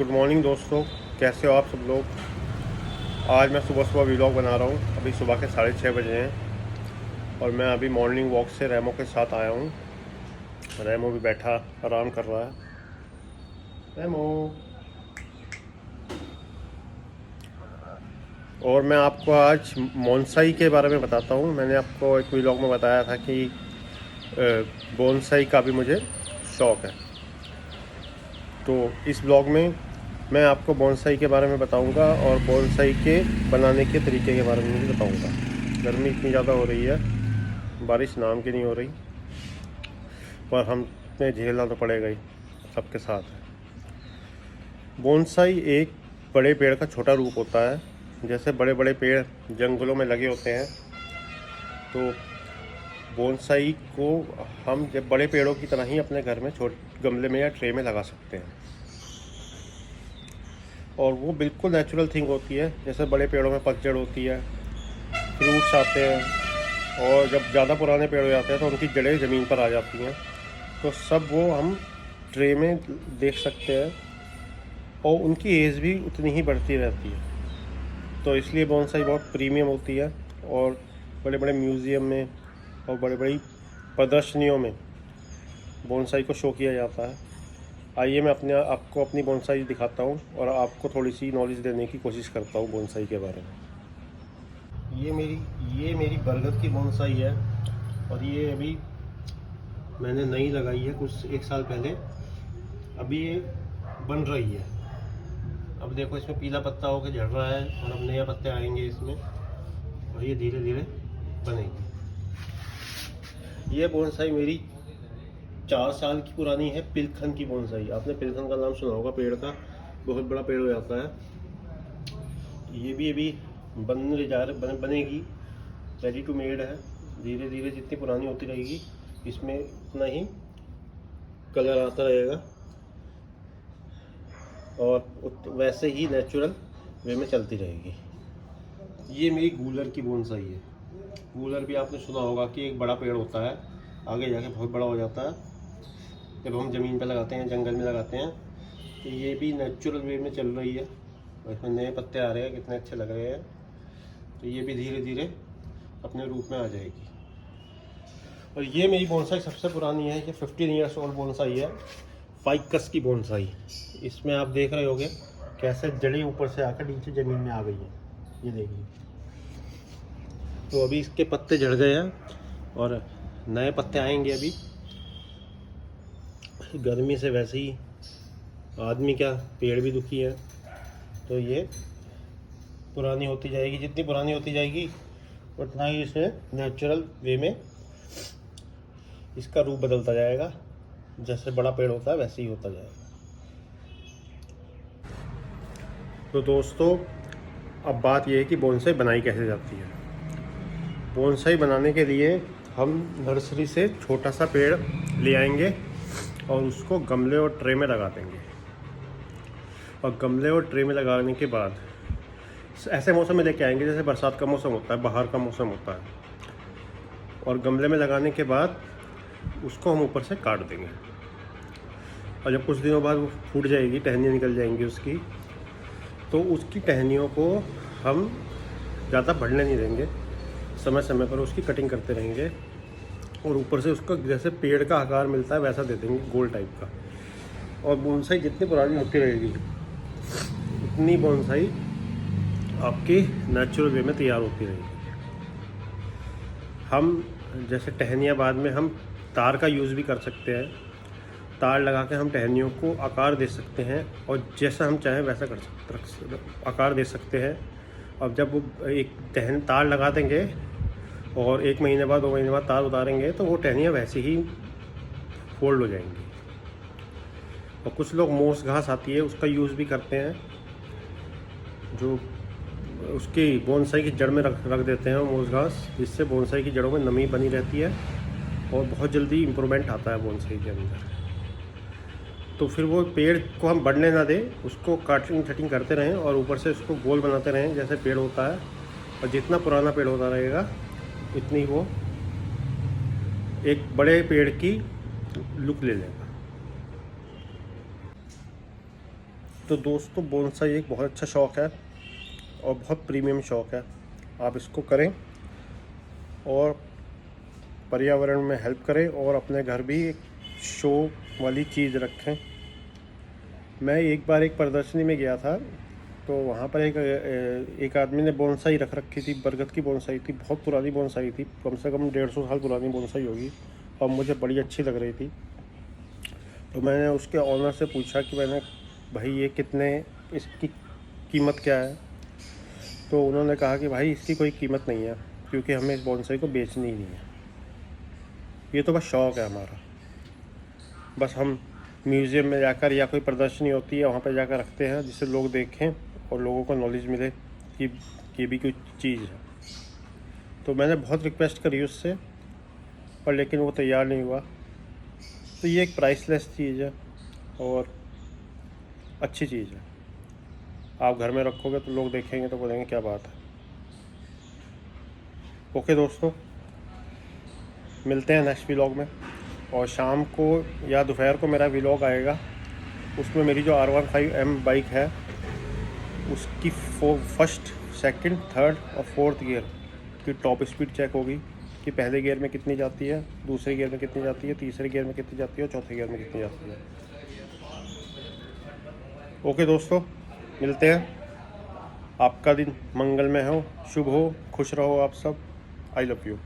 Good morning दोस्तों, कैसे हो आप सब लोग। आज मैं सुबह सुबह व्लॉग बना रहा हूँ। अभी सुबह के 6:30 बजे हैं और मैं अभी मॉर्निंग वॉक से रेमो के साथ आया हूँ। रेमो भी बैठा आराम कर रहा है। रेमो। और मैं आपको आज बोनसाई के बारे में बताता हूँ। मैंने आपको एक व्लॉग में बताया था कि बोनसाई का भी मुझे शौक़ है, तो इस ब्लॉग में मैं आपको बोनसाई के बारे में बताऊंगा और बोनसाई के बनाने के तरीके के बारे में भी बताऊंगा। गर्मी इतनी ज़्यादा हो रही है, बारिश नाम की नहीं हो रही, पर हमें झेलना तो पड़ेगा ही, सबके साथ है। बोनसाई एक बड़े पेड़ का छोटा रूप होता है। जैसे बड़े बड़े पेड़ जंगलों में लगे होते हैं, तो बोनसाई को हम जब बड़े पेड़ों की तरह ही अपने घर में छोटे गमले में या ट्रे में लगा सकते हैं। और वो बिल्कुल नेचुरल थिंग होती है। जैसे बड़े पेड़ों में पतझड़ होती है, फ्रूट्स आते हैं, और जब ज़्यादा पुराने पेड़ हो जाते हैं तो उनकी जड़ें ज़मीन पर आ जाती हैं, तो सब वो हम ट्रे में देख सकते हैं और उनकी एज भी उतनी ही बढ़ती रहती है। तो इसलिए बोनसाई बहुत प्रीमियम होती है और बड़े बड़े म्यूज़ियम में और बड़ी बड़ी प्रदर्शनियों में बोनसाई को शो किया जाता है। आइए मैं आपको अपनी बोनसाई दिखाता हूँ और आपको थोड़ी सी नॉलेज देने की कोशिश करता हूँ बोनसाई के बारे में। ये मेरी बरगद की बोनसाई है और ये अभी मैंने नई लगाई है कुछ 1 साल पहले। अभी ये बन रही है। अब देखो, इसमें पीला पत्ता होकर झड़ रहा है और अब नए पत्ते आएंगे इसमें और ये धीरे धीरे बनेगी। ये बोनसाई मेरी 4 साल की पुरानी है। पिलखन की बोनसाई। आपने पिलखन का नाम सुना होगा, पेड़ का बहुत बड़ा पेड़ हो जाता है। ये भी अभी बनेगी, रेडी टू मेड है। धीरे धीरे जितनी पुरानी होती रहेगी इसमें उतना ही कलर आता रहेगा और वैसे ही नेचुरल वे में चलती रहेगी। ये मेरी गूलर की बोनसाई है। गूलर भी आपने सुना होगा कि एक बड़ा पेड़ होता है, आगे जाके बहुत बड़ा हो जाता है जब हम ज़मीन पर लगाते हैं, जंगल में लगाते हैं। तो ये भी नेचुरल वे में चल रही है और इसमें नए पत्ते आ रहे हैं, कितने अच्छे लग रहे हैं। तो ये भी धीरे धीरे अपने रूप में आ जाएगी। और ये मेरी बोनसाई सबसे पुरानी है। ये 15 ईयर्स ओल्ड बोनसाई है, फाइकस की बोनसाई। इसमें आप देख रहे होंगे कैसे जड़ें ऊपर से आकर नीचे ज़मीन में आ गई है। ये देखिए, तो अभी इसके पत्ते झड़ गए हैं और नए पत्ते आएंगे। अभी गर्मी से वैसे ही आदमी क्या, पेड़ भी दुखी है। तो ये पुरानी होती जाएगी, जितनी पुरानी होती जाएगी उतना ही इसे नेचुरल वे में इसका रूप बदलता जाएगा। जैसे बड़ा पेड़ होता है वैसे ही होता जाएगा। तो दोस्तों, अब बात यह है कि बोनसाई बनाई कैसे जाती है। बोनसाई बनाने के लिए हम नर्सरी से छोटा सा पेड़ ले आएंगे और उसको गमले और ट्रे में लगा देंगे। और गमले और ट्रे में लगाने के बाद ऐसे मौसम में लेके आएंगे जैसे बरसात का मौसम होता है, बाहर का मौसम होता है। और गमले में लगाने के बाद उसको हम ऊपर से काट देंगे और जब कुछ दिनों बाद वो फूट जाएगी, टहनियाँ निकल जाएंगी उसकी, तो उसकी टहनियों को हम ज़्यादा बढ़ने नहीं देंगे। समय समय पर उसकी कटिंग करते रहेंगे और ऊपर से उसका जैसे पेड़ का आकार मिलता है वैसा दे देंगे, गोल टाइप का। और बोनसाई जितनी पुरानी होती रहेगी उतनी बोनसाई आपकी नेचुरल वे में तैयार होती रहेगी। हम जैसे टहनियाँ, बाद में हम तार का यूज़ भी कर सकते हैं। तार लगा के हम टहनियों को आकार दे सकते हैं और जैसा हम चाहें वैसा आकार दे सकते हैं। अब जब वो एक तार लगा देंगे और 1 महीने बाद 2 महीने बाद तार उतारेंगे तो वो टहनियाँ वैसे ही फोल्ड हो जाएंगी। और कुछ लोग मोस घास आती है उसका यूज़ भी करते हैं, जो उसकी बोनसाई की जड़ में रख देते हैं मोस घास, जिससे बोनसाई की जड़ों में नमी बनी रहती है और बहुत जल्दी इम्प्रूवमेंट आता है बोनसाई के अंदर। तो फिर वो पेड़ को हम बढ़ने ना दें, उसको काटिंग छटिंग करते रहें और ऊपर से उसको गोल बनाते रहें जैसे पेड़ होता है। और जितना पुराना पेड़ होता रहेगा इतनी वो एक बड़े पेड़ की लुक ले लेगा। तो दोस्तों बोनसाई एक बहुत अच्छा शौक़ है और बहुत प्रीमियम शौक़ है। आप इसको करें और पर्यावरण में हेल्प करें और अपने घर भी एक शो वाली चीज़ रखें। मैं एक बार एक प्रदर्शनी में गया था, तो वहाँ पर एक आदमी ने बोनसाई रख रखी थी। बरगद की बोनसाई थी, बहुत पुरानी बोनसाई थी, कम से कम 150 साल पुरानी बोनसाई होगी और मुझे बड़ी अच्छी लग रही थी। तो मैंने उसके ऑनर से पूछा कि भाई ये कितने, इसकी कीमत क्या है? तो उन्होंने कहा कि भाई इसकी कोई कीमत नहीं है, क्योंकि हमें इस बोनसाई को बेचनी ही नहीं है, ये तो बस शौक़ है हमारा। बस हम म्यूज़ियम में जाकर या कोई प्रदर्शनी होती है वहाँ पर जाकर रखते हैं, जिससे लोग देखें और लोगों को नॉलेज मिले कि ये भी कोई चीज़ है। तो मैंने बहुत रिक्वेस्ट करी उससे, पर लेकिन वो तैयार नहीं हुआ। तो ये एक प्राइसलेस चीज़ है और अच्छी चीज़ है। आप घर में रखोगे तो लोग देखेंगे तो बोलेंगे क्या बात है। ओके दोस्तों, मिलते हैं नेक्स्ट व्लॉग में। और शाम को या दोपहर को मेरा व्लॉग आएगा, उसमें मेरी जो R15M बाइक है उसकी फर्स्ट, सेकंड, थर्ड और फोर्थ गियर की टॉप स्पीड चेक होगी कि पहले गियर में कितनी जाती है, दूसरे गियर में कितनी जाती है, तीसरे गियर में कितनी जाती है और चौथे गियर में कितनी जाती है। ओके दोस्तों, मिलते हैं। आपका दिन मंगलमय हो, शुभ हो, खुश रहो आप सब। I love you.